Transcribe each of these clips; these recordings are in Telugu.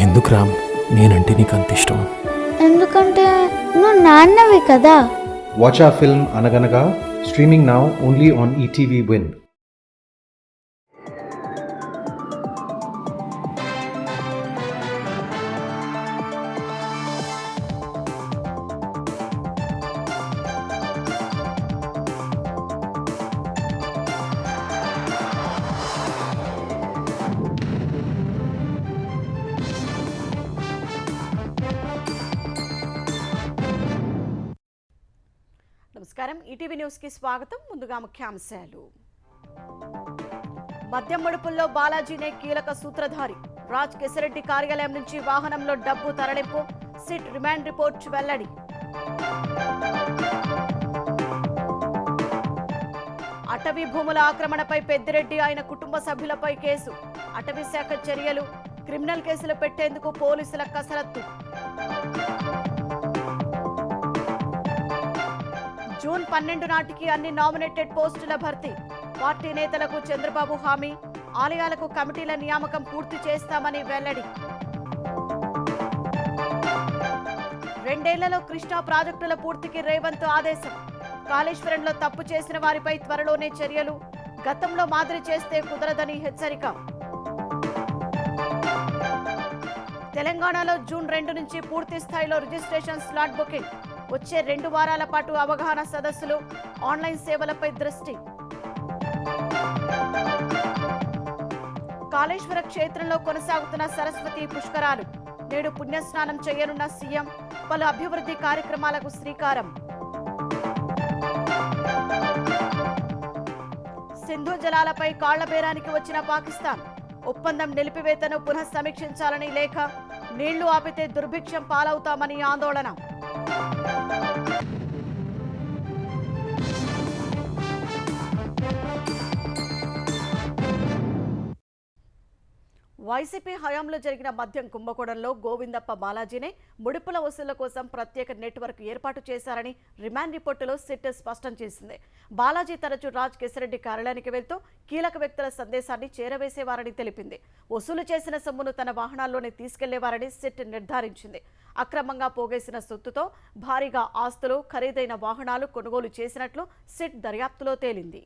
ఎందుకు రామ్ నేనంటే నీకు అంత ఇష్టం? ఎందుకంటే నువ్వు నాన్నవి కదా. Watch our film Anaganaga, streaming now only on ETV Win. నమస్కారం, ఈటీవీ న్యూస్ కి స్వాగతం. ముందుగా ముఖ్యాంశాలు. మద్యం ముడుపుల్లో బాలాజీనే కీలక సూత్రధారి. రాజ్ కెసిరెడ్డి కార్యాలయం నుంచి వాహనంలో డబ్బు తరలింపు. సిట్ రిమాండ్ రిపోర్ట్ వెల్లడి. అటవీ భూముల ఆక్రమణపై పెద్దిరెడ్డి ఆయన కుటుంబ సభ్యులపై కేసు. అటవీ శాఖ చర్యలు. క్రిమినల్ కేసులు పెట్టేందుకు పోలీసుల కసరత్తు. జూన్ 12 నాటికి అన్ని నామినేటెడ్ పోస్టుల భర్తీ. పార్టీ నేతలకు చంద్రబాబు హామీ. ఆలయాలకు కమిటీల నియామకం పూర్తి చేస్తామని వెల్లడి. 2 ఏళ్లలో కృష్ణా ప్రాజెక్టుల పూర్తికి రేవంత్ ఆదేశం. కాళేశ్వరంలో తప్పు చేసిన వారిపై త్వరలోనే చర్యలు. గతంలో మాదిరి చేస్తే కుదరదని హెచ్చరిక. తెలంగాణలో జూన్ 2 నుంచి పూర్తి స్థాయిలో రిజిస్ట్రేషన్ స్లాట్ బుకింగ్. వచ్చే 2 వారాల పాటు అవగాహన సదస్సులు. ఆన్లైన్ సేవలపై దృష్టి. కాళేశ్వర క్షేత్రంలో కొనసాగుతున్న సరస్వతి పుష్కరాలు. నేడు పుణ్యస్నానం చేయనున్న సీఎం. పలు అభివృద్ధి కార్యక్రమాలకు శ్రీకారం. సింధు జలాలపై కాళ్లబేరానికి వచ్చిన పాకిస్తాన్. ఒప్పందం నిలిపివేతను పునః సమీక్షించాలని లేఖ. నీళ్లు ఆపితే దుర్భిక్షం పాలవుతామని ఆందోళన. వైసీపీ హయాంలో జరిగిన మద్యం కుంభకోణంలో గోవిందప్ప బాలాజీనే ముడుపుల వసూళ్ల కోసం ప్రత్యేక నెట్వర్క్ ఏర్పాటు చేశారని రిమాండ్ రిపోర్టులో సిట్ స్పష్టం చేసింది. బాలాజీ తరచూ రాజ్ కెసిరెడ్డి కార్యాలయానికి వెళ్తూ కీలక వ్యక్తుల సందేశాన్ని చేరవేసేవారని తెలిపింది. వసూలు చేసిన సొమ్మును తన వాహనాల్లోనే తీసుకెళ్లేవారని సిట్ నిర్ధారించింది. అక్రమంగా పోగేసిన సొత్తుతో భారీగా ఆస్తులు, ఖరీదైన వాహనాలు కొనుగోలు చేసినట్లు సిట్ దర్యాప్తులో తేలింది.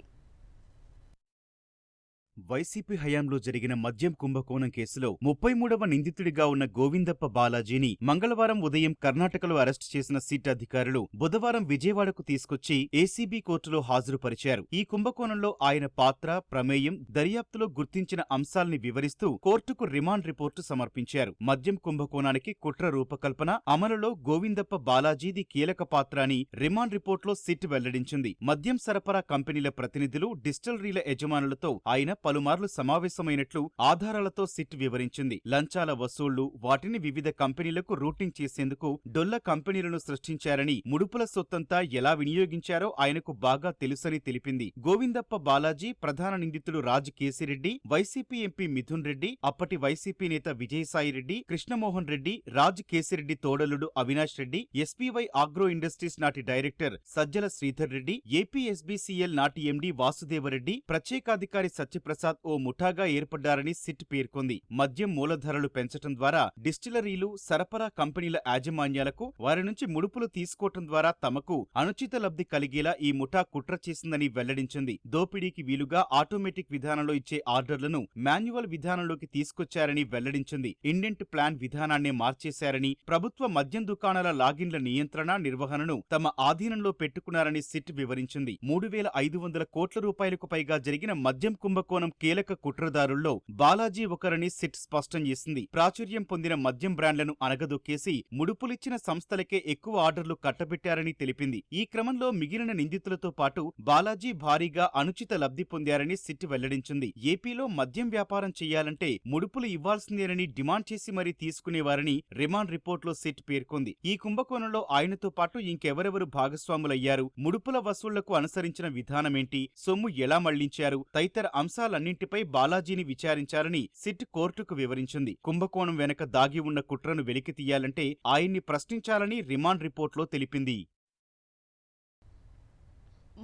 వైసీపీ హయాంలో జరిగిన మద్యం కుంభకోణం కేసులో 33వ నిందితుడిగా ఉన్న గోవిందప్ప బాలాజీని మంగళవారం ఉదయం కర్ణాటకలో అరెస్టు చేసిన సిట్ అధికారులు బుధవారం విజయవాడకు తీసుకొచ్చి ఏసీబీ కోర్టులో హాజరుపరిచారు. ఈ కుంభకోణంలో ఆయన పాత్ర, ప్రమేయం, దర్యాప్తులో గుర్తించిన అంశాల్ని వివరిస్తూ కోర్టుకు రిమాండ్ రిపోర్టు సమర్పించారు. మద్యం కుంభకోణానికి కుట్ర రూపకల్పన, అమలులో గోవిందప్ప బాలాజీది కీలక పాత్ర అని రిమాండ్ రిపోర్టులో సిట్ వెల్లడించింది. మద్యం సరఫరా కంపెనీల ప్రతినిధులు, డిస్టిలరీల యజమానులతో ఆయన పలుమార్లు సమావేశమైనట్లు ఆధారాలతో సిట్ వివరించింది. లంచాల వసూళ్లు, వాటిని వివిధ కంపెనీలకు రూటింగ్ చేసేందుకు డొల్ల కంపెనీలను సృష్టించారని, ముడుపుల సొత్తంతా ఎలా వినియోగించారో ఆయనకు బాగా తెలుసని తెలిపింది. గోవిందప్ప బాలాజీ ప్రధాన నిందితుడు రాజ్ కేసిరెడ్డి, వైసీపీ ఎంపీ మిథున్ రెడ్డి, అప్పటి వైసీపీ నేత విజయసాయిరెడ్డి, కృష్ణమోహన్ రెడ్డి, రాజ్ కేసిరెడ్డి తోడలుడు Avinash Reddy, SPY agro industries నాటి డైరెక్టర్ సజ్జల శ్రీధర్ రెడ్డి, ఏపీఎస్బీసీఎల్ నాటి ఎండీ వాసుదేవరెడ్డి, ప్రత్యేకాధికారి సత్యప్రసాద్ ఓ ముఠాగా ఏర్పడ్డారని సిట్ పేర్కొంది. మద్యం మూలధరలు పెంచటం ద్వారా డిస్టిలరీలు, సరఫరా కంపెనీల యాజమాన్యాలకు వారి నుంచి ముడుపులు తీసుకోవటం ద్వారా తమకు అనుచిత లబ్ధి కలిగేలా ఈ ముఠా కుట్ర చేసిందని వెల్లడించింది. దోపిడీకి వీలుగా ఆటోమేటిక్ విధానంలో ఇచ్చే ఆర్డర్లను మాన్యువల్ విధానంలోకి తీసుకొచ్చారని వెల్లడించింది. ఇండెంట్ ప్లాన్ విధానాన్నే మార్చేశారని, ప్రభుత్వ మద్యం దుకాణాల లాగిన్ల నియంత్రణ, నిర్వహణను తమ ఆధీనంలో పెట్టుకున్నారని సిట్ వివరించింది. 3,500 కోట్ల రూపాయలకు పైగా జరిగిన మద్యం కుంభకోణం కీలక కుట్రదారుల్లో బాలాజీ ఒకరని సిట్ స్పష్టం చేసింది. ప్రాచుర్యం పొందిన మద్యం బ్రాండ్లను అనగదొక్కేసి ముడుపులిచ్చిన సంస్థలకే ఎక్కువ ఆర్డర్లు కట్టబెట్టారని తెలిపింది. ఈ క్రమంలో మిగిలిన నిందితులతో పాటు బాలాజీ భారీగా అనుచిత లబ్ధి పొందారని సిట్ వెల్లడించింది. ఏపీలో మద్యం వ్యాపారం చేయాలంటే ముడుపులు ఇవ్వాల్సిందేనని డిమాండ్ చేసి మరీ తీసుకునేవారని రిమాండ్ రిపోర్టులో సిట్ పేర్కొంది. ఈ కుంభకోణంలో ఆయనతో పాటు ఇంకెవరెవరు భాగస్వాములయ్యారు, ముడుపుల వసూళ్లకు అనుసరించిన విధానమేంటి, సొమ్ము ఎలా మళ్లించారు తదితర అంశాలన్నింటిపై బాలాజీని విచారించాలని సిట్ కోర్టుకు వివరించింది. కుంభకోణం వెనక దాగి ఉన్న కుట్రను వెలికితీయాలంటే ఆయన్ని ప్రశ్నించాలని రిమాండ్ రిపోర్టులో తెలిపింది.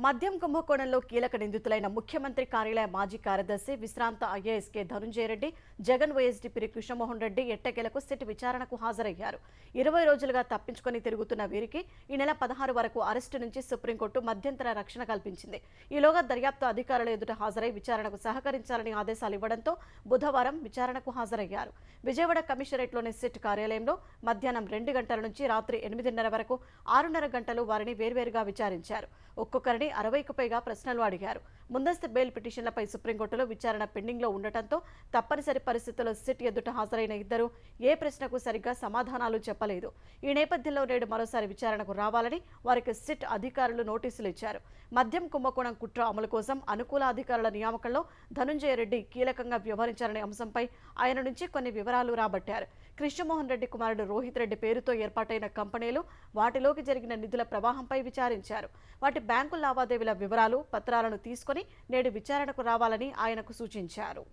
మద్యం కుంభకోణంలో కీలక నిందితులైన ముఖ్యమంత్రి కార్యాలయ మాజీ కార్యదర్శి విశ్రాంత ఐఏఎస్ కె ధనుంజయ రెడ్డి, జగన్ వైఎస్డీపీ కృష్ణమోహన్ రెడ్డి ఎట్టకేలకు సిట్ విచారణకు హాజరయ్యారు. 20 రోజులుగా తప్పించుకొని తిరుగుతున్న వీరికి ఈ నెల 16 వరకు అరెస్టు నుంచి సుప్రీంకోర్టు మధ్యంతర రక్షణ కల్పించింది. ఈలోగా దర్యాప్తు అధికారుల ఎదుట హాజరై విచారణకు సహకరించాలని ఆదేశాలు ఇవ్వడంతో బుధవారం విచారణకు హాజరయ్యారు. విజయవాడ కమిషనరేట్లోని సిట్ కార్యాలయంలో మధ్యాహ్నం 2 గంటల నుంచి రాత్రి 8:30 వరకు 6:30 గంటలు వారిని వేర్వేరుగా విచారించారు. ఒక్కొక్కరిని 60కు పైగా ప్రశ్నలు అడిగారు. ముందస్తు బెయిల్ పిటిషన్లపై సుప్రీంకోర్టులో విచారణ పెండింగ్లో ఉండటంతో తప్పనిసరి పరిస్థితుల్లో సిట్ ఎదుట హాజరైన ఇద్దరు ఏ ప్రశ్నకు సరిగ్గా సమాధానాలు చెప్పలేదు. ఈ నేపథ్యంలో నేడు మరోసారి విచారణకు రావాలని వారికి సిట్ అధికారులు నోటీసులు ఇచ్చారు. మద్యం కుంభకోణం కుట్ర అమలు కోసం అనుకూల అధికారుల నియామకంలో ధనుంజయ రెడ్డి కీలకంగా వ్యవహరించారనే అంశంపై ఆయన నుంచి కొన్ని వివరాలు రాబట్టారు. కృష్ణమోహన్ రెడ్డి కుమారుడు రోహిత్ రెడ్డి పేరుతో ఏర్పాటైన కంపెనీలు, వాటిలోకి జరిగిన నిధుల ప్రవాహంపై విచారించారు. వాటి బ్యాంకు లావాదేవీల వివరాలు, పత్రాలను తీసుకుని నేడు విచారణకు రావాలని ఆయనకు సూచించారు.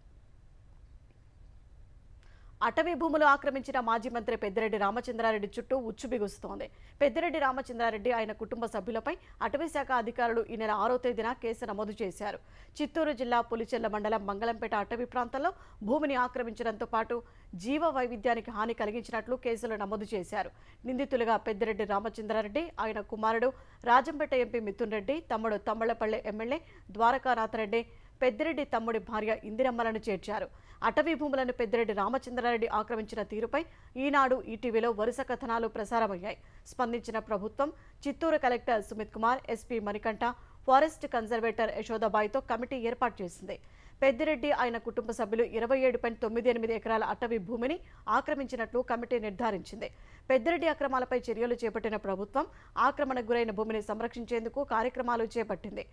అటవీ భూములు ఆక్రమించిన మాజీ మంత్రి పెద్దిరెడ్డి రామచంద్రారెడ్డి చుట్టూ ఉచ్చు బిగుస్తోంది. పెద్దిరెడ్డి రామచంద్రారెడ్డి ఆయన కుటుంబ సభ్యులపై అటవీ శాఖ అధికారులు ఈ నెల 6వ తేదీన కేసు నమోదు చేశారు. చిత్తూరు జిల్లా పులిచెర్ల మండలం మంగళంపేట అటవీ ప్రాంతంలో భూమిని ఆక్రమించడంతో పాటు జీవ వైవిధ్యానికి హాని కలిగించినట్లు కేసులు నమోదు చేశారు. నిందితులుగా పెద్దిరెడ్డి రామచంద్రారెడ్డి, ఆయన కుమారుడు రాజంపేట ఎంపీ మిథున్ రెడ్డి, తమ్ముడు తమ్మళ్లపల్లె ఎమ్మెల్యే ద్వారకానాథరెడ్డి, పెద్దిరెడ్డి తమ్ముడి భార్య ఇందిరమ్మలను చేర్చారు. అటవీ భూములను పెద్దిరెడ్డి రామచంద్రారెడ్డి ఆక్రమించిన తీరుపై ఈనాడు, ఈటీవీలో వరుస కథనాలు ప్రసారమయ్యాయి. స్పందించిన ప్రభుత్వం Chittoor collector Sumit Kumar, SP Manikanta, forest conservator యశోదాబాయితో కమిటీ ఏర్పాటు చేసింది. పెద్దిరెడ్డి ఆయన కుటుంబ సభ్యులు 27.98 ఎకరాల అటవీ భూమిని ఆక్రమించినట్లు కమిటీ నిర్ధారించింది. పెద్దిరెడ్డి అక్రమాలపై చర్యలు చేపట్టిన ప్రభుత్వం ఆక్రమణకు గురైన భూమిని సంరక్షించేందుకు కార్యక్రమాలు చేపట్టింది.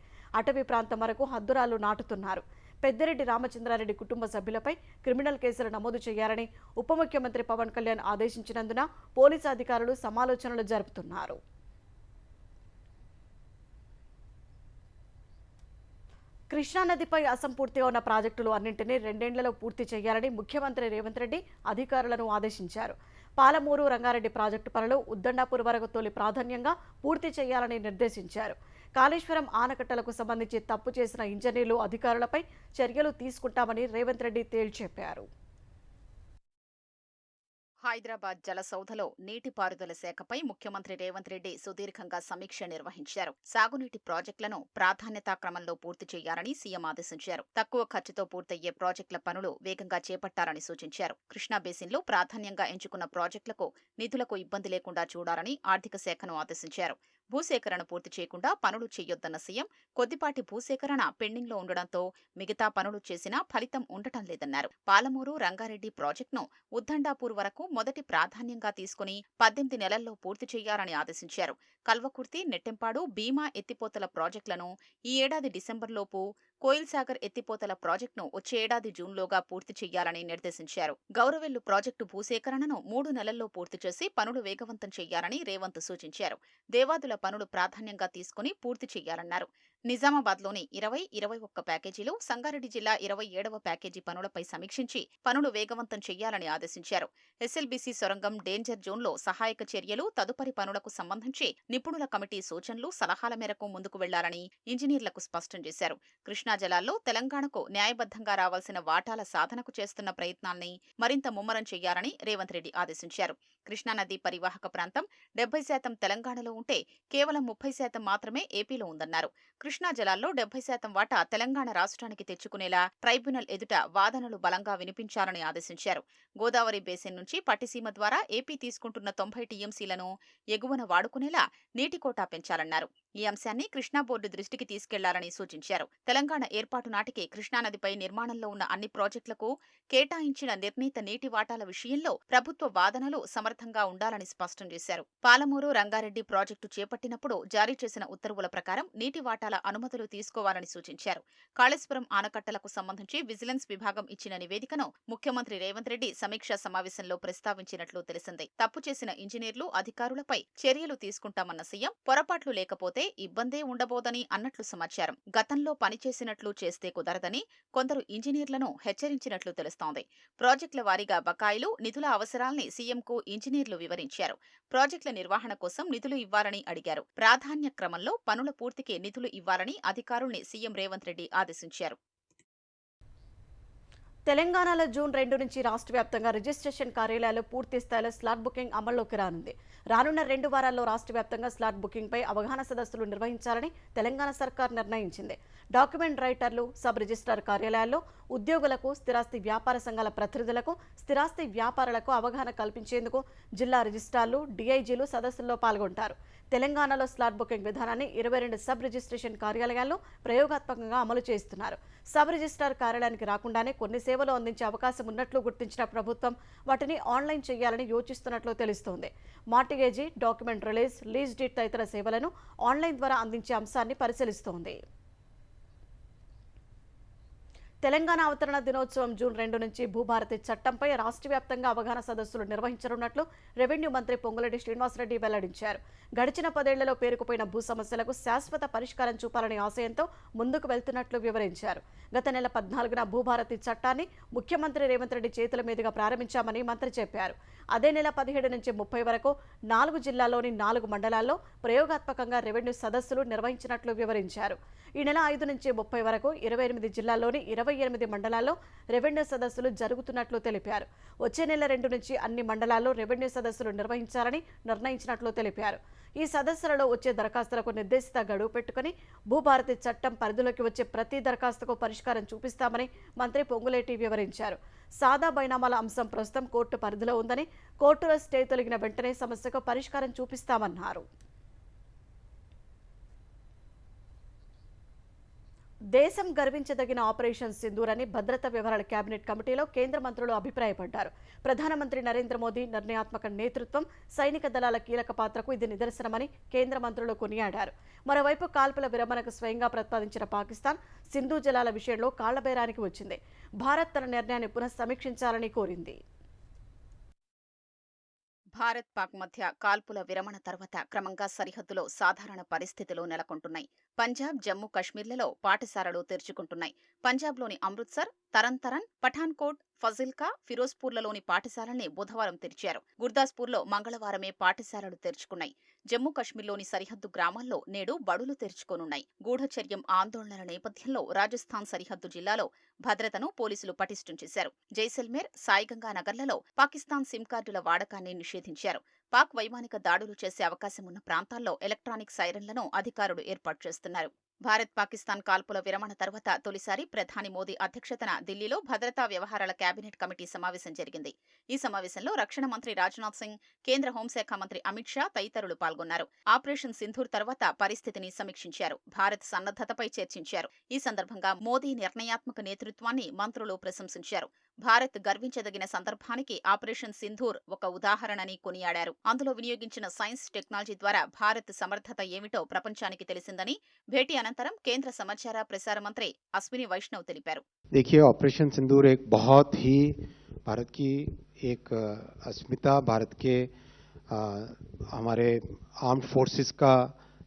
అటవీ ప్రాంతం వరకు హద్దురాలు నాటుతున్నారు. పెద్దిరెడ్డి రామచంద్రారెడ్డి కుటుంబ సభ్యులపై క్రిమినల్ కేసులు నమోదు చేయాలని ఉప ముఖ్యమంత్రి పవన్ కళ్యాణ్ ఆదేశించినందున పోలీసు అధికారులు సమాలోచనలు జరుపుతున్నారు. కృష్ణానదిపై అసంపూర్తిగా ఉన్న ప్రాజెక్టులు అన్నింటినీ 2 ఏళ్లలో పూర్తి చేయాలని ముఖ్యమంత్రి రేవంత్ రెడ్డి అధికారులను ఆదేశించారు. పాలమూరు, రంగారెడ్డి ప్రాజెక్టు పనులు ఉద్దండాపూర్ వరకు తొలి ప్రాధాన్యంగా పూర్తి చేయాలని నిర్దేశించారు. కాళేశ్వరం ఆనకట్టలకు సంబంధించి తప్పు చేసిన ఇంజనీర్లు, అధికారులపై చర్యలు తీసుకుంటామని రేవంత్ రెడ్డి తేల్చెప్పారు. హైదరాబాద్ జలసౌధలో నీటిపారుదల శాఖపై ముఖ్యమంత్రి రేవంత్ రెడ్డి సుదీర్ఘంగా సమీక్ష నిర్వహించారు. సాగునీటి ప్రాజెక్టులను ప్రాధాన్యతా క్రమంలో పూర్తి చేయాలని సీఎం ఆదేశించారు. తక్కువ ఖర్చుతో పూర్తయ్యే ప్రాజెక్టుల పనులు వేగంగా చేపట్టాలని సూచించారు. కృష్ణా బేసిన్లో ప్రాధాన్యంగా ఎంచుకున్న ప్రాజెక్టులకు నిధులకు ఇబ్బంది లేకుండా చూడాలని ఆర్థిక శాఖను ఆదేశించారు. భూసేకరణ పూర్తి చేయకుండా పనులు చేయొద్దన్న సీఎం కొద్దిపాటి భూసేకరణ పెండింగ్లో ఉండడంతో మిగతా పనులు చేసినా ఫలితం ఉండటం లేదన్నారు. పాలమూరు, రంగారెడ్డి ప్రాజెక్టును ఉద్దండాపూర్ వరకు మొదటి ప్రాధాన్యంగా తీసుకుని 18 నెలల్లో పూర్తి చేయాలని ఆదేశించారు. కల్వకుర్తి, నెట్టెంపాడు, భీమా ఎత్తిపోతల ప్రాజెక్టులను ఈ ఏడాది డిసెంబర్లోపు, కోయిల్సాగర్ ఎత్తిపోతల ప్రాజెక్టును వచ్చే ఏడాది జూన్లోగా పూర్తి చేయాలని నిర్దేశించారు. గౌరవెల్లు ప్రాజెక్టు భూసేకరణను 3 నెలల్లో పూర్తి చేసి పనులు వేగవంతం చేయాలని రేవంత్ సూచించారు. దేవాదుల పనులు ప్రాధాన్యంగా తీసుకుని పూర్తి చేయాలన్నారు. నిజామాబాద్లోని 20-21 ప్యాకేజీలు, సంగారెడ్డి జిల్లా 27వ ప్యాకేజీ పనులపై సమీక్షించి పనులు వేగవంతం చేయాలని ఆదేశించారు. ఎస్ఎల్బీసీ సొరంగం డేంజర్ జోన్లో సహాయక చర్యలు, తదుపరి పనులకు సంబంధించి నిపుణుల కమిటీ సూచనలు, సలహాల మేరకు ముందుకు వెళ్లాలని ఇంజనీర్లకు స్పష్టం చేశారు. కృష్ణా జలాల్లో తెలంగాణకు న్యాయబద్ధంగా రావాల్సిన వాటాల సాధనకు చేస్తున్న ప్రయత్నాల్ని మరింత ముమ్మరం చేయాలని రేవంత్ రెడ్డి ఆదేశించారు. కృష్ణానది పరివాహక ప్రాంతం 70% తెలంగాణలో ఉంటే కేవలం 30% మాత్రమే ఏపీలో ఉందన్నారు. కృష్ణా జలాల్లో 70% వాటా తెలంగాణ రాష్ట్రానికి తెచ్చుకునేలా ట్రైబ్యునల్ ఎదుట వాదనలు బలంగా వినిపించాలని ఆదేశించారు. గోదావరి బేసిన్ నుంచి పట్టిసీమ ద్వారా ఏపీ తీసుకుంటున్న 90 టీఎంసీలను ఎగువన వాడుకునేలా నీటి కోటా పెంచాలన్నారు. ఈ అంశాన్ని కృష్ణా బోర్డు దృష్టికి తీసుకెళ్లాలని సూచించారు. తెలంగాణ ఏర్పాటు నాటికి కృష్ణానదిపై నిర్మాణంలో ఉన్న అన్ని ప్రాజెక్టులకు కేటాయించిన నిర్ణీత నీటి వాటాల విషయంలో ప్రభుత్వ వాదనలు సమర్థంగా ఉండాలని స్పష్టం చేశారు. పాలమూరు, రంగారెడ్డి ప్రాజెక్టు చేపట్టినప్పుడు జారీ చేసిన ఉత్తర్వుల ప్రకారం నీటి వాటాల అనుమతులు తీసుకోవాలని సూచించారు. కాళేశ్వరం ఆనకట్టలకు సంబంధించి విజిలెన్స్ విభాగం ఇచ్చిన నివేదికను ముఖ్యమంత్రి రేవంత్ రెడ్డి సమీక్షా సమావేశంలో ప్రస్తావించినట్లు తెలిసింది. తప్పు చేసిన ఇంజనీర్లు, అధికారులపై చర్యలు తీసుకుంటామన్న సీఎం పొరపాట్లు లేకపోతే ఇబ్బందే ఉండబోదని అన్నట్లు సమాచారం. గతంలో పనిచేసినట్లు చేస్తే కుదరదని కొందరు ఇంజనీర్లను హెచ్చరించినట్లు తెలుస్తోంది. ప్రాజెక్టుల వారీగా బకాయిలు, నిధుల అవసరాల్ని సీఎంకు ఇంజనీర్లు వివరించారు. ప్రాజెక్టుల నిర్వహణ కోసం నిధులు ఇవ్వాలని అడిగారు. ప్రాధాన్య క్రమంలో పనుల పూర్తికి నిధులు ఇవ్వాలని ఇవ్వాలని అధికారుల్ని సీఎం రేవంత్ రెడ్డి ఆదేశించారు. తెలంగాణలో జూన్ 2 నుంచి రాష్ట్ర వ్యాప్తంగా రిజిస్ట్రేషన్ కార్యాలయాలు పూర్తి స్థాయిలో స్లాట్ బుకింగ్ అమల్లోకి రానుంది. రానున్న 2 వారాల్లో రాష్ట్ర వ్యాప్తంగా స్లాట్ బుకింగ్పై అవగాహన సదస్సులు నిర్వహించాలని తెలంగాణ సర్కార్ నిర్ణయించింది. డాక్యుమెంట్ రైటర్లు, సబ్ రిజిస్ట్రార్ కార్యాలయాల్లో ఉద్యోగులకు, స్థిరాస్తి వ్యాపార సంఘాల ప్రతినిధులకు, స్థిరాస్తి వ్యాపారులకు అవగాహన కల్పించేందుకు జిల్లా రిజిస్ట్రార్లు, డీఐజీలు సదస్సుల్లో పాల్గొంటారు. తెలంగాణలో స్లాట్ బుకింగ్ విధానాన్ని 22 సబ్ రిజిస్ట్రేషన్ కార్యాలయాల్లో ప్రయోగాత్మకంగా అమలు చేస్తున్నారు. సబ్ రిజిస్ట్రార్ కార్యాలయానికి రాకుండానే కొన్ని సేవలు అందించే అవకాశం ఉన్నట్లు గుర్తించిన ప్రభుత్వం వాటిని ఆన్లైన్ చేయాలని యోచిస్తున్నట్లు తెలుస్తోంది. మార్టిగేజీ, డాక్యుమెంట్ రిలీజ్, లీజ్ డీడ్ తదితర సేవలను ఆన్లైన్ ద్వారా అందించే అంశాన్ని పరిశీలిస్తోంది. తెలంగాణ అవతరణ దినోత్సవం జూన్ 2 నుంచి భూభారతి చట్టంపై రాష్ట్ర వ్యాప్తంగా అవగాహన సదస్సులు నిర్వహించనున్నట్లు రెవెన్యూ మంత్రి పొంగులేటి శ్రీనివాసరెడ్డి వెల్లడించారు. గడిచిన 10 ఏళ్లలో పేరుకుపోయిన భూ సమస్యలకు శాశ్వత పరిష్కారం చూపాలనే ఆశయంతో ముందుకు వెళ్తున్నట్లు వివరించారు. గత నెల 14న భూభారతి చట్టాన్ని ముఖ్యమంత్రి రేవంత్ రెడ్డి చేతుల మీదుగా ప్రారంభించామని మంత్రి చెప్పారు. అదే నెల 17 నుంచి 30 వరకు 4 జిల్లాల్లోని 4 మండలాల్లో ప్రయోగాత్మకంగా రెవెన్యూ సదస్సులు నిర్వహించినట్లు వివరించారు. ఈ నెల 5 నుంచి 30 వరకు 28 జిల్లాల్లోని 28 మండలాల్లో రెవెన్యూ సదస్సులు జరుగుతున్నట్లు తెలిపారు. వచ్చే నెల 2 నుంచి అన్ని మండలాల్లో రెవెన్యూ సదస్సులు నిర్వహించాలని నిర్ణయించినట్లు తెలిపారు. ఈ సదస్సులలో వచ్చే దరఖాస్తులకు నిర్దేశిత గడువు పెట్టుకుని భూభారతి చట్టం పరిధిలోకి వచ్చే ప్రతి దరఖాస్తుకు పరిష్కారం చూపిస్తామని మంత్రి పొంగులేటి వివరించారు. సాదా బైనామాల అంశం ప్రస్తుతం కోర్టు పరిధిలో ఉందని, కోర్టులో స్టే తొలగిన వెంటనే సమస్యకు పరిష్కారం చూపిస్తామన్నారు. దేశం గర్వించదగిన ఆపరేషన్ సింధూర్ అని భద్రతా వ్యవహారాల కేబినెట్ కమిటీలో కేంద్ర మంత్రులు అభిప్రాయపడ్డారు. ప్రధానమంత్రి నరేంద్ర మోదీ నిర్ణయాత్మక నేతృత్వం, సైనిక దళాల కీలక పాత్రకు ఇది నిదర్శనమని కేంద్ర మంత్రులు కొనియాడారు. మరోవైపు కాల్పుల విరమణకు స్వయంగా ప్రతిపాదించిన పాకిస్తాన్ సింధు జలాల విషయంలో కాళ్లబేరానికి వచ్చింది. భారత్ తన నిర్ణయాన్ని పునః సమీక్షించాలని కోరింది. భారత్ పాక్ మధ్య కాల్పుల విరమణ తర్వాత క్రమంగా సరిహద్దులో సాధారణ పరిస్థితులు నెలకొంటున్నాయి. పంజాబ్, జమ్మూ కశ్మీర్లలో పాఠశాలలు తెరుచుకుంటున్నాయి. పంజాబ్లోని అమృత్సర్, తరన్, పఠాన్కోట్, ఫజిల్కా, ఫిరోజ్పూర్లలోని పాఠశాలల్ని బుధవారం తెరిచారు. గుర్దాస్పూర్లో మంగళవారమే పాఠశాలలు తెరుచుకున్నాయి. జమ్మూ కశ్మీర్లోని సరిహద్దు గ్రామాల్లో నేడు బడులు తెరుచుకోనున్నాయి. గూఢచర్యం ఆందోళనల నేపథ్యంలో రాజస్థాన్ సరిహద్దు జిల్లాలో భద్రతను పోలీసులు పటిష్టం చేశారు. జైసల్మేర్, సాయిగంగా నగర్లలో పాకిస్తాన్ సిమ్ కార్డుల వాడకాన్ని నిషేధించారు. పాక్ వైమానిక దాడులు చేసే అవకాశం ఉన్న ప్రాంతాల్లో ఎలక్ట్రానిక్ సైరన్లను అధికారులు ఏర్పాటు చేస్తున్నారు. భారత్ పాకిస్తాన్ కాల్పుల విరమణ తర్వాత తొలిసారి ప్రధాని మోదీ అధ్యక్షతన ఢిల్లీలో భద్రతా వ్యవహారాల కేబినెట్ కమిటీ సమావేశం జరిగింది. ఈ సమావేశంలో రక్షణ మంత్రి రాజ్నాథ్ సింగ్, కేంద్ర హోంశాఖ మంత్రి అమిత్ షా తదితరులు పాల్గొన్నారు. ఆపరేషన్ సింధూర్ తర్వాత పరిస్థితిని సమీక్షించారు. భారత్ సన్నద్ధతపై చర్చించారు. ఈ సందర్భంగా మోదీ నిర్ణయాత్మక నేతృత్వాన్ని మంత్రులు ప్రశంసించారు. భారత్ గర్వించదగిన సందర్భానికి ఆపరేషన్ సింధూర్ ఒక ఉదాహరణని కొనియాడారు. అందులో వినియోగించిన సైన్స్, టెక్నాలజీ ద్వారా భారత్ సమర్థత ఏమిటో ప్రపంచానికి తెలిసిందని భేటీ అనంతరం కేంద్ర సమాచార ప్రసార మంత్రి అశ్విని వైష్ణవ్ తెలిపారు. देखिए, ऑपरेशन सिंदूर एक बहुत ही भारत की एक अस्मिता, भारत के हमारे आर्म्ड फोर्सेस का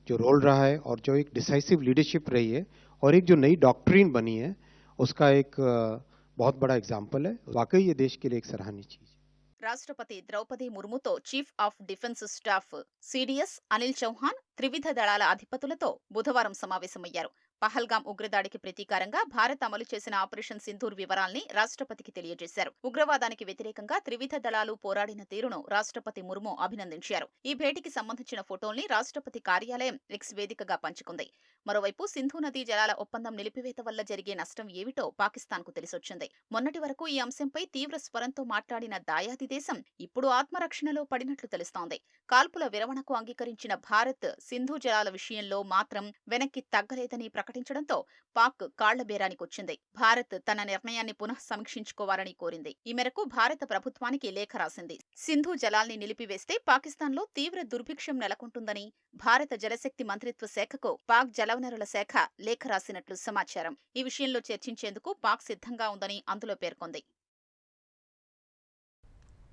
जो रोल रहा है और जो एक डिसाइसिव लीडरशिप रही है और एक जो नई डॉक्ट्रिन बनी है उसका एक बहुत बड़ा एग्जाम्पल है. वाकई ये देश के लिए एक सराहनीय चीज है. రాష్ట్రపతి ద్రౌపది ముర్ముతో chief of defence staff CDS Anil Chauhan త్రివిధ దళాల అధిపతులతో బుధవారం సమావేశమయ్యారు. పహల్గాం ఉగ్రదాడికి ప్రతీకారంగా భారత్ అమలు చేసిన ఆపరేషన్ సింధూర్ వివరాల్ని రాష్ట్రపతికి తెలియజేశారు. ఉగ్రవాదానికి వ్యతిరేకంగా త్రివిధ దళాలు పోరాడిన తీరును రాష్ట్రపతి ముర్ము అభినందించారు. ఈ భేటీకి సంబంధించిన ఫోటోల్ని రాష్ట్రపతి కార్యాలయం ఎక్స్ వేదికగా పంచుకుంది. మరోవైపు సింధు నదీ జలాల ఒప్పందం నిలిపివేత వల్ల జరిగే నష్టం ఏమిటో పాకిస్తాన్కు తెలిసొచ్చింది. మొన్నటి వరకు ఈ అంశంపై తీవ్ర స్వరంతో మాట్లాడిన దాయాది దేశం ఇప్పుడు ఆత్మరక్షణలో పడినట్లు తెలుస్తోంది. కాల్పుల విరమణకు అంగీకరించిన భారత్ సింధు జలాల విషయంలో మాత్రం వెనక్కి తగ్గలేదని ప్రకటించడంతో పాక్ కాళ్లబేరానికొచ్చింది. భారత్ తన నిర్ణయాన్ని పునః సమీక్షించుకోవాలని కోరింది. ఈ మేరకు భారత ప్రభుత్వానికి లేఖ రాసింది. సింధు జలాల్ని నిలిపివేస్తే పాకిస్తాన్లో తీవ్ర దుర్భిక్షం నెలకొంటుందని భారత జలశక్తి మంత్రిత్వ శాఖకు పాక్ జలవనరుల శాఖ లేఖ రాసినట్లు సమాచారం. ఈ విషయంలో చర్చించేందుకు పాక్ సిద్ధంగా ఉందని అందులో పేర్కొంది.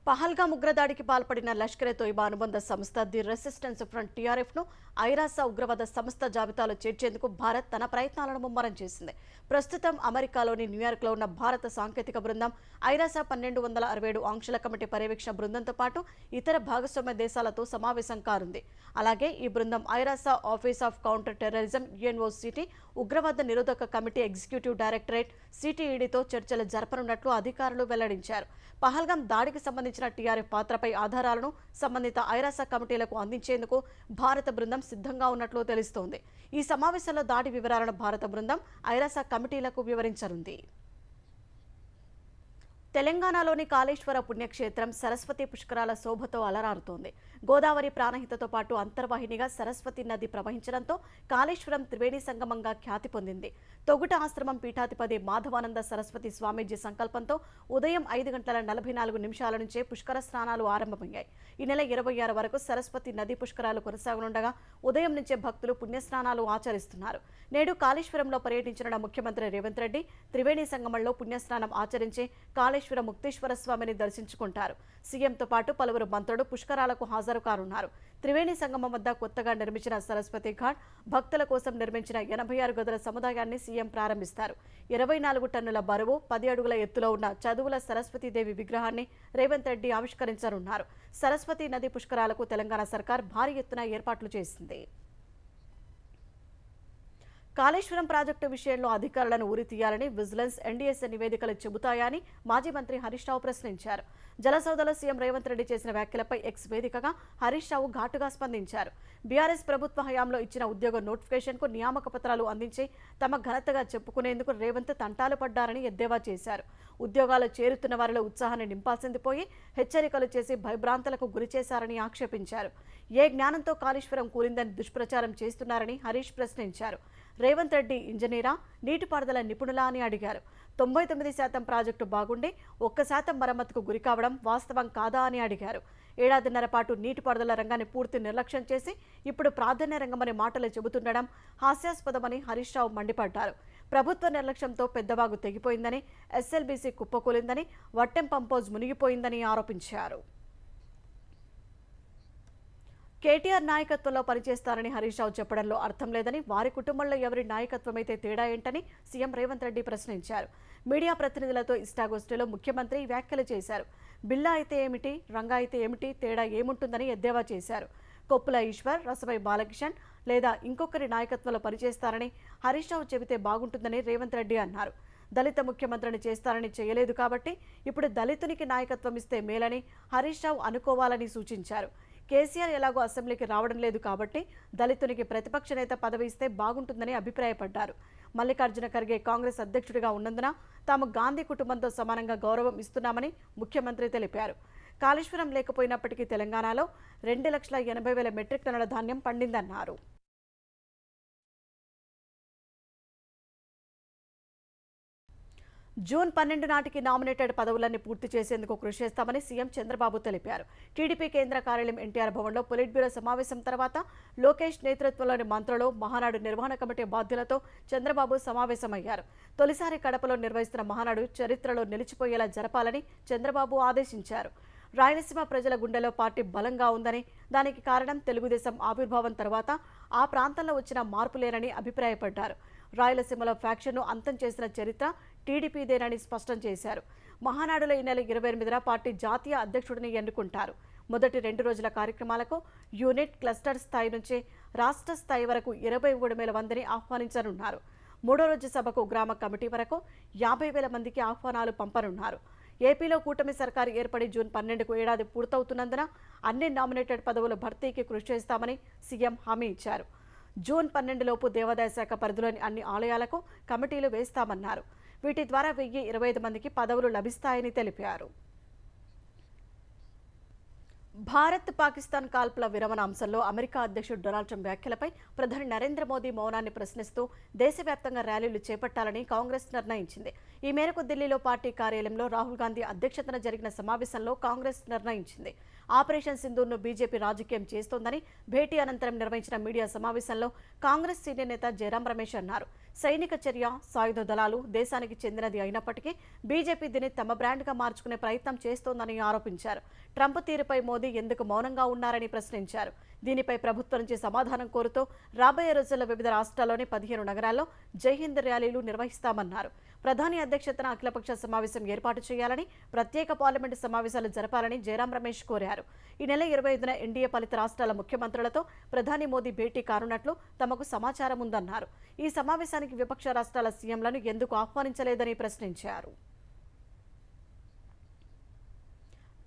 పహల్గామ్ ఉగ్రదాడికి పాల్పడిన లష్కర్-ఏ-తోయిబా అనుబంధ సంస్థ ది రెసిస్టెన్స్ ఫ్రంట్ టీఆర్ఎఫ్ను ఐరాస ఉగ్రవాద సంస్థ జాబితాలో చేర్చేందుకు భారత్ తన ప్రయత్నాలను ముమ్మరం చేసింది. ప్రస్తుతం అమెరికాలోని న్యూయార్క్లో ఉన్న భారత సాంకేతిక బృందం ఐరాస 1267 ఆంక్షల కమిటీ పర్యవేక్షణ బృందంతో పాటు ఇతర భాగస్వామ్య దేశాలతో సమావేశం కానుంది. అలాగే ఈ బృందం ఐరాస ఆఫీస్ ఆఫ్ కౌంటర్ టెర్రరిజం యుఎన్ఓసిటీ, ఉగ్రవాద నిరోధక కమిటీ ఎగ్జిక్యూటివ్ డైరెక్టరేట్ సిటిఈడితో చర్చలు జరపనున్నట్లు అధికారులు వెల్లడించారు. పహల్గామ్ దాడికి సంబంధించిన టీఆర్ఎఫ్ పాత్రపై ఆధారాలను సంబంధిత ఐరాస కమిటీలకు అందించేందుకు భారత బృందం సిద్ధంగా ఉన్నట్లు తెలుస్తోంది. ఈ సమావేశంలో దాడి వివరాలను భారత బృందం ఐరాస కమిటీలకు వివరించనుంది. తెలంగాణలోని కాళేశ్వర పుణ్యక్షేత్రం సరస్వతి పుష్కరాల శోభతో అలరారుతోంది. గోదావరి ప్రాణహితతో పాటు అంతర్వాహినిగా సరస్వతి నది ప్రవహించడంతో కాళేశ్వరం త్రివేణి సంగమంగా ఖ్యాతి పొందింది. తొగుట ఆశ్రమం పీఠాధిపతి మాధవానంద సరస్వతి స్వామీజీ సంకల్పంతో ఉదయం 5:44 నుంచే పుష్కర స్నానాలు ఆరంభమయ్యాయి. ఈ నెల 26 వరకు సరస్వతి నది పుష్కరాలు కొనసాగనుండగా ఉదయం నుంచే భక్తులు పుణ్యస్నానాలు ఆచరిస్తున్నారు. నేడు కాళేశ్వరంలో పర్యటించిన ముఖ్యమంత్రి రేవంత్ రెడ్డి త్రివేణి సంగమంలో పుణ్యస్నానం ఆచరించి కాళేశ్వర ముక్తేశ్వర స్వామిని దర్శించుకుంటారు. సీఎంతో పాటు పలువురు మంత్రులు పుష్కరాలకు హాజరు కానున్నారు. త్రివేణి సంగమం వద్ద కొత్తగా నిర్మించిన సరస్వతి ఘాట్, భక్తుల కోసం నిర్మించిన 86 గదుల సముదాయాన్ని సీఎం ప్రారంభిస్తారు. 24 టన్నుల బరువు, 10 అడుగుల ఎత్తులో ఉన్న చదువుల సరస్వతీదేవి విగ్రహాన్ని రేవంత్ రెడ్డి ఆవిష్కరించనున్నారు. సరస్వతి నది పుష్కరాలకు తెలంగాణ సర్కార్ భారీ ఎత్తున ఏర్పాట్లు చేసింది. కాళేశ్వరం ప్రాజెక్టు విషయంలో అధికారులను ఉరి తీయాలని విజిలెన్స్, ఎన్డీఎస్ఏ నివేదికలు చెబుతాయని మాజీ మంత్రి హరీష్ రావు ప్రశ్నించారు. జలసౌదలో సీఎం రేవంత్ రెడ్డి చేసిన వ్యాఖ్యలపై ఎక్స్ వేదికగా హరీష్ రావు ఘాటుగా స్పందించారు. బీఆర్ఎస్ ప్రభుత్వ హయాంలో ఇచ్చిన ఉద్యోగ నోటిఫికేషన్కు నియామక పత్రాలు అందించి తమ ఘనతగా చెప్పుకునేందుకు రేవంత్ తంటాలు పడ్డారని ఎద్దేవా చేశారు. ఉద్యోగాలు చేరుతున్న వారిలో ఉత్సాహాన్ని నింపాల్సింది పోయి హెచ్చరికలు చేసి భయభ్రాంతులకు గురి చేశారని ఆక్షేపించారు. ఏ జ్ఞానంతో కాళేశ్వరం కూలిందని దుష్ప్రచారం చేస్తున్నారని హరీష్ ప్రశ్నించారు. రేవంత్ రెడ్డి ఇంజనీరా, నీటిపారుదల నిపుణులా అని అడిగారు. 99% ప్రాజెక్టు బాగుండి 1% మరమ్మతుకు గురి కావడం వాస్తవం కాదా అని అడిగారు. ఏడాదిన్నర పాటు నీటిపారుదల రంగాన్ని పూర్తి నిర్లక్ష్యం చేసి ఇప్పుడు ప్రాధాన్య రంగమనే మాటలు చెబుతుండడం హాస్యాస్పదమని హరీష్ రావు మండిపడ్డారు. ప్రభుత్వ నిర్లక్ష్యంతో పెద్దవాగు తెగిపోయిందని, ఎస్ఎల్బీసీ కుప్పకూలిందని, వట్టెం పంపోజ్ మునిగిపోయిందని ఆరోపించారు. కేటీఆర్ నాయకత్వంలో పనిచేస్తారని హరీష్ రావు చెప్పడంలో అర్థం లేదని, వారి కుటుంబంలో ఎవరి నాయకత్వమైతే తేడా ఏంటని సీఎం రేవంత్ రెడ్డి ప్రశ్నించారు. మీడియా ప్రతినిధులతో ఇష్టాగోష్ఠిలో ముఖ్యమంత్రి వ్యాఖ్యలు చేశారు. బిల్లా అయితే ఏమిటి, రంగా అయితే ఏమిటి, తేడా ఏముంటుందని ఎద్దేవా చేశారు. కొప్పుల ఈశ్వర్, రసమై బాలకిషన్ లేదా ఇంకొకరి నాయకత్వంలో పనిచేస్తారని హరీష్ రావు చెబితే బాగుంటుందని రేవంత్ రెడ్డి అన్నారు. దళిత ముఖ్యమంత్రిని చేస్తారని చేయలేదు కాబట్టి ఇప్పుడు దళితునికి నాయకత్వం ఇస్తే మేలని హరీష్ రావు అనుకోవాలని సూచించారు. కేసీఆర్ ఎలాగో అసెంబ్లీకి రావడం లేదు కాబట్టి దళితునికి ప్రతిపక్ష నేత పదవి ఇస్తే బాగుంటుందని అభిప్రాయపడ్డారు. మల్లికార్జున ఖర్గే కాంగ్రెస్ అధ్యక్షుడిగా ఉన్నందున తాము గాంధీ కుటుంబంతో సమానంగా గౌరవం ఇస్తున్నామని ముఖ్యమంత్రి తెలిపారు. కాళేశ్వరం లేకపోయినప్పటికీ తెలంగాణలో 2,80,000 మెట్రిక్ టన్నుల ధాన్యం పండిందన్నారు. జూన్ 12 నాటికి నామినేటెడ్ పదవులన్నీ పూర్తి చేసేందుకు కృషి చేస్తామని సీఎం చంద్రబాబు తెలిపారు. టీడీపీ కేంద్ర కార్యాలయం ఎన్టీఆర్ భవన్లో పొలిట్ బ్యూరో సమావేశం తర్వాత లోకేష్ నేతృత్వంలోని మంత్రులు, మహానాడు నిర్వహణ కమిటీ బాధ్యులతో చంద్రబాబు సమావేశమయ్యారు. తొలిసారి కడపలో నిర్వహిస్తున్న మహానాడు చరిత్రలో నిలిచిపోయేలా జరపాలని చంద్రబాబు ఆదేశించారు. రాయలసీమ ప్రజల గుండెలో పార్టీ బలంగా ఉందని, దానికి కారణం తెలుగుదేశం ఆవిర్భావం తర్వాత ఆ ప్రాంతంలో వచ్చిన మార్పులేనని అభిప్రాయపడ్డారు. రాయలసీమలో ఫ్యాక్షన్ను అంతం చేసిన చరిత్ర టీడీపీదేనని స్పష్టం చేశారు. మహానాడులో ఈ నెల 28న పార్టీ జాతీయ అధ్యక్షుడిని ఎన్నుకుంటారు. మొదటి 2 రోజుల కార్యక్రమాలకు యూనిట్, క్లస్టర్ స్థాయి నుంచి రాష్ట్ర స్థాయి వరకు 23,000 మందిని ఆహ్వానించనున్నారు. 3వ రోజు సభకు గ్రామ కమిటీ వరకు 50,000 మందికి ఆహ్వానాలు పంపనున్నారు. ఏపీలో కూటమి సర్కారు ఏర్పడి జూన్ 12కు ఏడాది పూర్తవుతున్నందున అన్ని నామినేటెడ్ పదవుల భర్తీకి కృషి చేస్తామని సీఎం హామీ ఇచ్చారు. జూన్ 12లోపు దేవాదాయ శాఖ పరిధిలోని అన్ని ఆలయాలకు కమిటీలు వేస్తామన్నారు. వీటి ద్వారా 1,025 మందికి పదవులు లభిస్తాయని తెలిపారు. భారత్ పాకిస్తాన్ కాల్పుల విరమణ అంశంలో అమెరికా అధ్యక్షుడు డొనాల్డ్ ట్రంప్ వ్యాఖ్యలపై ప్రధాని నరేంద్ర మోదీ మౌనాన్ని ప్రశ్నిస్తూ దేశవ్యాప్తంగా ర్యాలీలు చేపట్టాలని కాంగ్రెస్ నిర్ణయించింది. ఈ మేరకు ఢిల్లీలో పార్టీ కార్యాలయంలో రాహుల్ గాంధీ అధ్యక్షతన జరిగిన సమావేశంలో కాంగ్రెస్ నిర్ణయించింది. ఆపరేషన్ సింధూర్ను బీజేపీ రాజకీయం చేస్తోందని భేటీ అనంతరం నిర్వహించిన మీడియా సమావేశంలో కాంగ్రెస్ సీనియర్ నేత జయరాం రమేష్ అన్నారు. సైనిక చర్య, సాయుధ దళాలు దేశానికి చెందినది అయినప్పటికీ బీజేపీ దీన్ని తమ బ్రాండ్గా మార్చుకునే ప్రయత్నం చేస్తోందని ఆరోపించారు. ట్రంప్ తీరుపై మోదీ ఎందుకు మౌనంగా ఉన్నారని ప్రశ్నించారు. దీనిపై ప్రభుత్వం నుంచి సమాధానం కోరుతూ రాబోయే రోజుల్లో వివిధ రాష్ట్రాల్లోని 15 నగరాల్లో జై హింద్ ర్యాలీలు నిర్వహిస్తామన్నారు. ప్రధాని అధ్యక్షతన అఖిలపక్ష సమావేశం ఏర్పాటు చేయాలని, ప్రత్యేక పార్లమెంటు సమావేశాలు జరపాలని జయరాం రమేష్ కోరారు. ఈ నెల 25న ఎన్డీఏ ఫలిత రాష్ట్రాల ముఖ్యమంత్రులతో ప్రధాని మోదీ భేటీ కానున్నట్లు తమకు సమాచారం ఉందన్నారు. ఈ సమావేశానికి విపక్ష రాష్ట్రాల సీఎంలను ఎందుకు ఆహ్వానించలేదని ప్రశ్నించారు.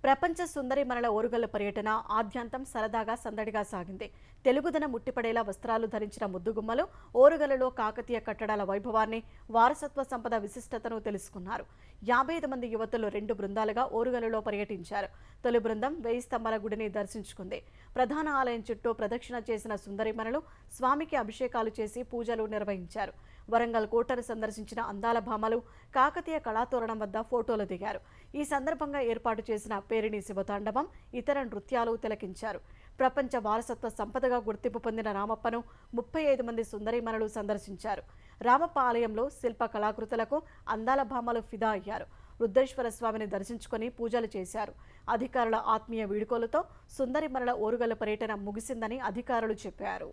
ప్రపంచ సుందరిమణుల ఓరుగల్లు పర్యటన ఆద్యంతం సరదాగా సందడిగా సాగింది. తెలుగుదనం ముట్టిపడేలా వస్త్రాలు ధరించిన ముద్దుగుమ్మలు ఓరుగల్లులో కాకతీయ కట్టడాల వైభవాన్ని, వారసత్వ సంపద విశిష్టతను తెలుసుకున్నారు. 55 మంది యువతులు 2 బృందాలుగా ఓరుగల్లులో పర్యటించారు. తొలి బృందం 1000 స్తంభాల గుడిని దర్శించుకుంది. ప్రధాన ఆలయం చుట్టూ ప్రదక్షిణ చేసిన సుందరిమణులు స్వామికి అభిషేకాలు చేసి పూజలు నిర్వహించారు. వరంగల్ కోటను సందర్శించిన అందాల భామలు కాకతీయ కళాతోరణం వద్ద ఫోటోలు దిగారు. ఈ సందర్భంగా ఏర్పాటు చేసిన పేరిణి శివతాండవం, ఇతర నృత్యాలు తిలకించారు. ప్రపంచ వారసత్వ సంపదగా గుర్తింపు పొందిన రామప్పను 35 మంది సుందరీమణులు సందర్శించారు. రామప్ప ఆలయంలో శిల్ప కళాకృతులకు అందాల భామలు ఫిదా అయ్యారు. రుద్రేశ్వర స్వామిని దర్శించుకొని పూజలు చేశారు. అధికారుల ఆత్మీయ వీడుకోలతో సుందరిమణుల ఓరుగల్లు పర్యటన ముగిసిందని అధికారులు చెప్పారు.